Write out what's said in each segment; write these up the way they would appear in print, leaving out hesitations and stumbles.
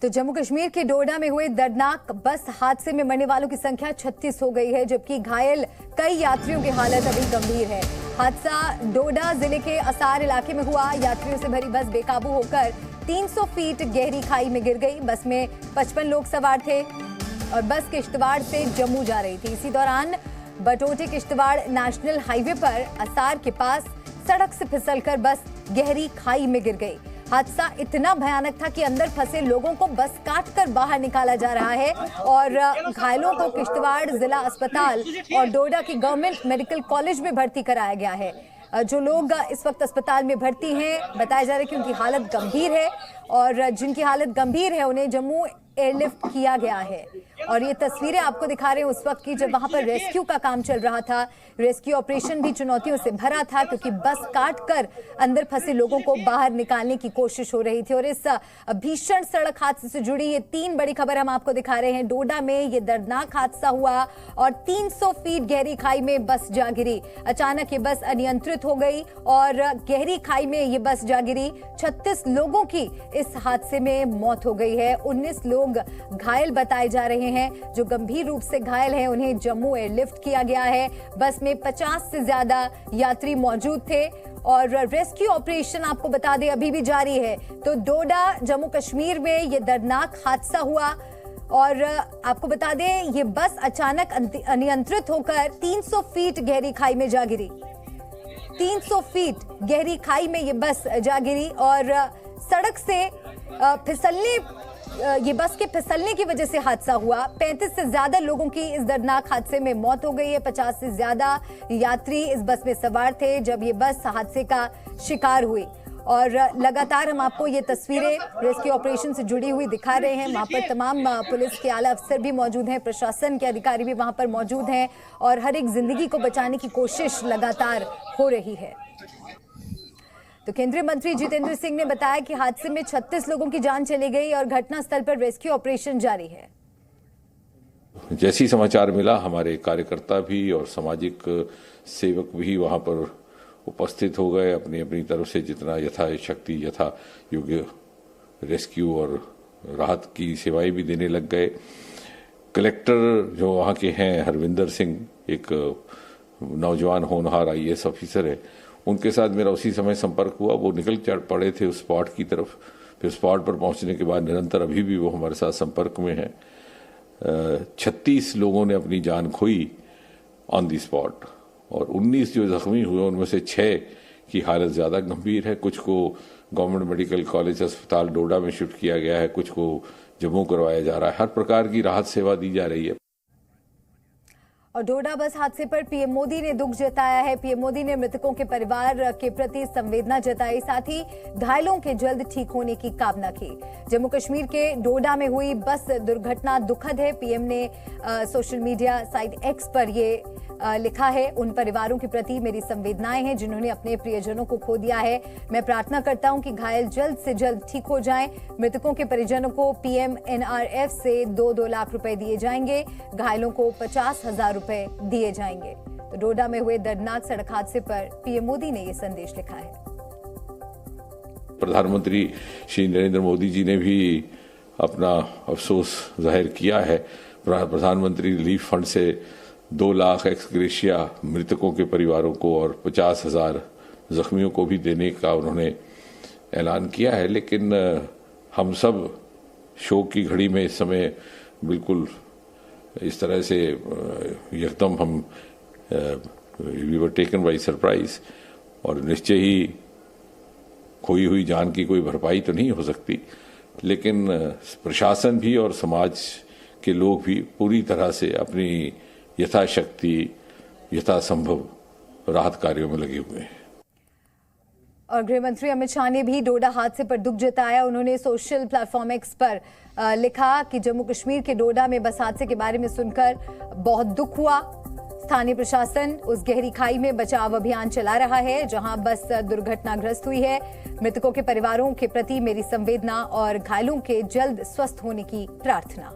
तो जम्मू कश्मीर के डोडा में हुए दर्दनाक बस हादसे में मरने वालों की संख्या 36 हो गई है, जबकि घायल कई यात्रियों की हालत अभी गंभीर है। हादसा डोडा जिले के असार इलाके में हुआ। यात्रियों से भरी बस बेकाबू होकर 300 फीट गहरी खाई में गिर गई। बस में 55 लोग सवार थे और बस किश्तवाड़ से जम्मू जा रही थी। इसी दौरान बटोटे किश्तवाड़ नेशनल हाईवे पर असार के पास सड़क से फिसलकर बस गहरी खाई में गिर गई। हादसा इतना भयानक था कि अंदर फंसे लोगों को बस काटकर बाहर निकाला जा रहा है और घायलों को किश्तवाड़ जिला अस्पताल और डोडा की गवर्नमेंट मेडिकल कॉलेज में भर्ती कराया गया है। जो लोग इस वक्त अस्पताल में भर्ती हैं, बताया जा रहा है कि उनकी हालत गंभीर है और जिनकी हालत गंभीर है उन्हें जम्मू एयरलिफ्ट किया गया है। और ये तस्वीरें आपको दिखा रहे हैं उस वक्त की जब वहां पर रेस्क्यू का काम चल रहा था। रेस्क्यू ऑपरेशन भी चुनौतियों से भरा था क्योंकि बस काटकर अंदर फंसे लोगों को बाहर निकालने की कोशिश हो रही थी। और इस भीषण सड़क हादसे से जुड़ी ये 3 बड़ी खबर हम आपको दिखा रहे हैं। डोडा में ये दर्दनाक हादसा हुआ और 300 फीट गहरी खाई में बस जा गिरी। अचानक ये बस अनियंत्रित हो गई और गहरी खाई में ये बस जा गिरी। 36 लोगों की इस हादसे में मौत हो गई है। 19 लोग घायल बताए जा रहे हैं। जो गंभीर रूप से घायल हैं उन्हें जम्मू एयरलिफ्ट किया गया है। बस में 50 से ज्यादा यात्री मौजूद थे और रेस्क्यू ऑपरेशन आपको बता दें अभी भी जारी है। तो डोडा जम्मू कश्मीर में यह दर्दनाक हादसा हुआ और आपको बता दें ये बस अचानक अनियंत्रित होकर 300 फीट गहरी खाई में जा गिरी। 300 फीट गहरी खाई में ये बस जा गिरी और सड़क से ये बस के फिसलने की वजह से हादसा हुआ। 35 से ज्यादा लोगों की इस दर्दनाक हादसे में मौत हो गई है। 50 से ज्यादा यात्री इस बस में सवार थे जब ये बस हादसे का शिकार हुई। और लगातार हम आपको ये तस्वीरें रेस्क्यू ऑपरेशन से जुड़ी हुई दिखा रहे हैं। वहां पर तमाम पुलिस के आला अफसर भी मौजूद हैं, प्रशासन के अधिकारी भी वहां पर मौजूद हैं और हर एक जिंदगी को बचाने की कोशिश लगातार हो रही है। तो केंद्रीय मंत्री जितेंद्र सिंह ने बताया कि हादसे में 36 लोगों की जान चली गई और घटनास्थल पर रेस्क्यू ऑपरेशन जारी है। जैसी समाचार मिला हमारे कार्यकर्ता भी और सामाजिक सेवक भी वहां पर उपस्थित हो गए। अपनी अपनी तरफ से जितना यथाशक्ति यथा योग्य रेस्क्यू और राहत की सेवाएं भी देने लग गए। कलेक्टर जो वहां के हैं हरविंदर सिंह, एक नौजवान होनहार IAS ऑफिसर है, उनके साथ मेरा उसी समय संपर्क हुआ। वो निकल चढ़ पड़े थे उस स्पॉट की तरफ। फिर स्पॉट पर पहुंचने के बाद निरंतर अभी भी वो हमारे साथ संपर्क में हैं। 36 लोगों ने अपनी जान खोई ऑन दी स्पॉट और 19 जो जख्मी हुए उनमें से 6 की हालत ज़्यादा गंभीर है। कुछ को गवर्नमेंट मेडिकल कॉलेज अस्पताल डोडा में शिफ्ट किया गया है, कुछ को जम्मू करवाया जा रहा है। हर प्रकार की राहत सेवा दी जा रही है। और डोडा बस हादसे पर पीएम मोदी ने दुख जताया है। पीएम मोदी ने मृतकों के परिवार के प्रति संवेदना जताई, साथ ही घायलों के जल्द ठीक होने की कामना की। जम्मू कश्मीर के डोडा में हुई बस दुर्घटना दुखद है। पीएम ने सोशल मीडिया साइट X पर ये लिखा है, उन परिवारों के प्रति मेरी संवेदनाएं हैं जिन्होंने अपने प्रियजनों को खो दिया है। मैं प्रार्थना करता हूं कि घायल जल्द से जल्द ठीक हो जाएं। मृतकों के परिजनों को PM-NRF से 2-2 लाख रुपए दिए जाएंगे। घायलों को 50,000 रुपए दिए जाएंगे। तो डोडा में हुए दर्दनाक सड़क हादसे पर पीएम मोदी ने यह संदेश लिखा है। प्रधानमंत्री श्री नरेंद्र मोदी जी ने भी अपना अफसोस जाहिर किया है। प्रधानमंत्री रिलीफ फंड से 2 लाख एक्स ग्रेशिया मृतकों के परिवारों को और 50,000 जख्मियों को भी देने का उन्होंने ऐलान किया है। लेकिन हम सब शोक की घड़ी में इस समय बिल्कुल इस तरह से एकदम हम we were taken by surprise और निश्चय ही खोई हुई जान की कोई भरपाई तो नहीं हो सकती, लेकिन प्रशासन भी और समाज के लोग भी पूरी तरह से अपनी यथाशक्ति यथासंभव राहत कार्यों में लगे हुए हैं। और गृह मंत्री अमित शाह ने भी डोडा हादसे पर दुख जताया। उन्होंने सोशल प्लेटफॉर्म X पर लिखा कि जम्मू कश्मीर के डोडा में बस हादसे के बारे में सुनकर बहुत दुख हुआ। स्थानीय प्रशासन उस गहरी खाई में बचाव अभियान चला रहा है जहां बस दुर्घटनाग्रस्त हुई है। मृतकों के परिवारों के प्रति मेरी संवेदना और घायलों के जल्द स्वस्थ होने की प्रार्थना।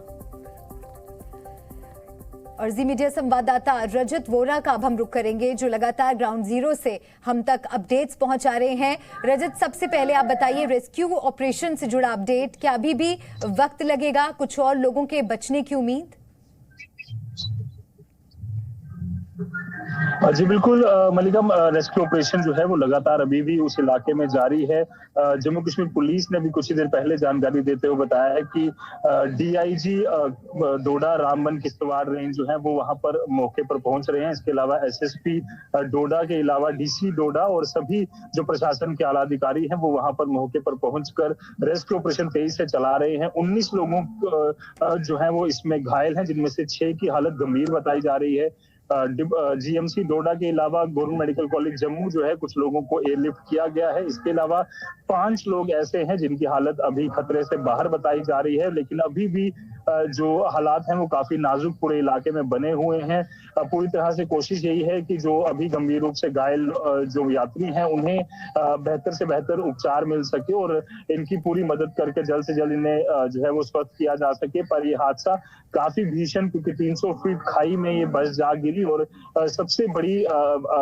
और जी मीडिया संवाददाता रजत वोरा का अब हम रुख करेंगे, जो लगातार ग्राउंड जीरो से हम तक अपडेट्स पहुंचा रहे हैं। रजत, सबसे पहले आप बताइए, रेस्क्यू ऑपरेशन से जुड़ा अपडेट, क्या अभी भी वक्त लगेगा? कुछ और लोगों के बचने की उम्मीद? जी बिल्कुल मलिकम, रेस्क्यू ऑपरेशन जो है वो लगातार अभी भी उस इलाके में जारी है। जम्मू कश्मीर पुलिस ने भी कुछ ही देर पहले जानकारी देते हुए बताया है कि डीआईजी डोडा रामबन किश्तवाड़ रेंज जो है वो वहां पर मौके पर पहुंच रहे हैं। इसके अलावा एसएसपी डोडा के अलावा डीसी डोडा और सभी जो प्रशासन के आला अधिकारी हैं वो वहां पर मौके पर पहुंचकर रेस्क्यू ऑपरेशन तेज से चला रहे हैं। 19 लोगों जो है वो इसमें घायल हैं, जिनमें से 6 की हालत गंभीर बताई जा रही है। जीएमसी डोडा के अलावा गवर्नमेंट मेडिकल कॉलेज जम्मू जो है कुछ लोगों को एयरलिफ्ट किया गया है। इसके अलावा 5 लोग ऐसे हैं जिनकी हालत अभी खतरे से बाहर बताई जा रही है, लेकिन अभी भी जो हालात हैं वो काफी नाजुक पूरे इलाके में बने हुए हैं। पूरी तरह से कोशिश यही है कि जो अभी गंभीर रूप से घायल जो यात्री हैं उन्हें बेहतर से बेहतर उपचार मिल सके और इनकी पूरी मदद करके जल्द से जल्द इन्हें जो है वो स्वस्थ किया जा सके। पर ये हादसा काफी भीषण, क्योंकि 300 फीट खाई में ये बस जा गिरी और सबसे बड़ी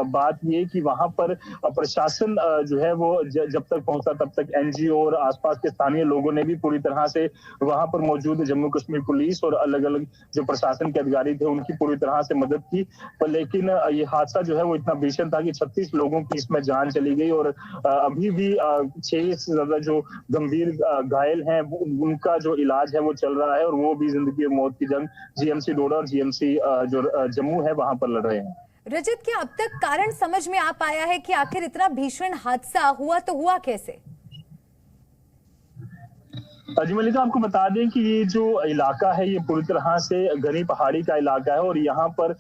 बात ये कि वहां पर प्रशासन जो है वो जब तक पहुंचा तब तक एनजीओ और आसपास के स्थानीय लोगों ने भी पूरी तरह से वहां पर मौजूद जम्मू कश्मीर पुलिस और अलग अलग जो प्रशासन के अधिकारी थे उनकी पूरी तरह से मदद की। पर लेकिन ये हादसा जो है वो इतना भीषण था कि 36 लोगों की इसमें जान चली गई और अभी भी 6 से ज्यादा जो गंभीर घायल हैं उनका जो इलाज है वो चल रहा है और वो भी जिंदगी और मौत की जंग जीएमसी डोडा और जीएमसी जो जम्मू है वहां पर लड़ रहे हैं। रजत, क्या अब तक कारण समझ में आ पाया है कि आखिर इतना भीषण हादसा हुआ तो हुआ कैसे? जी मलिका, आपको बता दें कि ये जो इलाका है ये पूरी तरह से घनी पहाड़ी का इलाका है और यहाँ पर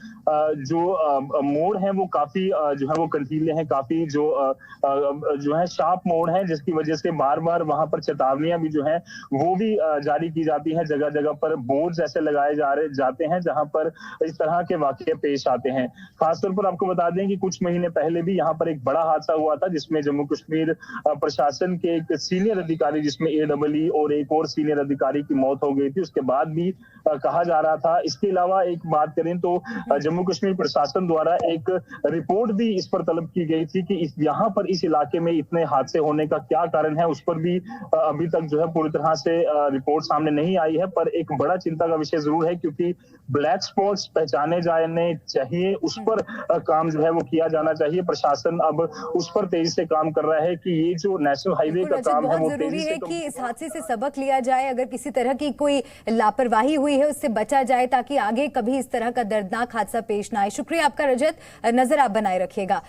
जो मोड़ है वो काफी जो है वो कंटीले हैं, काफी जो है शार्प मोड़ है, जिसकी वजह से बार बार वहां पर चेतावनियां भी जो है वो भी जारी की जाती हैं। जगह जगह पर बोर्ड ऐसे लगाए जाते हैं जहां पर इस तरह के वाकये पेश आते हैं। खासतौर पर आपको बता दें कि कुछ महीने पहले भी यहाँ पर एक बड़ा हादसा हुआ था जिसमें जम्मू कश्मीर प्रशासन के एक सीनियर अधिकारी, जिसमें AEE और एक और सीनियर अधिकारी की मौत हो गई थी। उसके बाद भी कहा जा रहा था। इसके अलावा एक बात करें तो जम्मू कश्मीर प्रशासन द्वारा एक रिपोर्ट भी इस पर तलब की गई थी कि यहाँ पर इस इलाके में इतने हादसे होने का क्या कारण है। उस पर भी अभी तक जो है पूरी तरह से रिपोर्ट सामने नहीं आई है। पर एक बड़ा चिंता का विषय जरूर है, क्योंकि ब्लैक स्पॉट्स पहचाने जाने चाहिए, उस पर काम जो है वो किया जाना चाहिए। प्रशासन अब उस पर तेजी से काम कर रहा है कि ये जो नेशनल हाईवे का काम है वो जरूरी है कि इस हादसे से सबक लिया जाए। अगर किसी तरह की कोई लापरवाही हुई है उससे बचा जाए ताकि आगे कभी इस तरह का दर्दनाक हादसा पेश ना आए। शुक्रिया आपका रजत, नजर आप बनाए रखिएगा।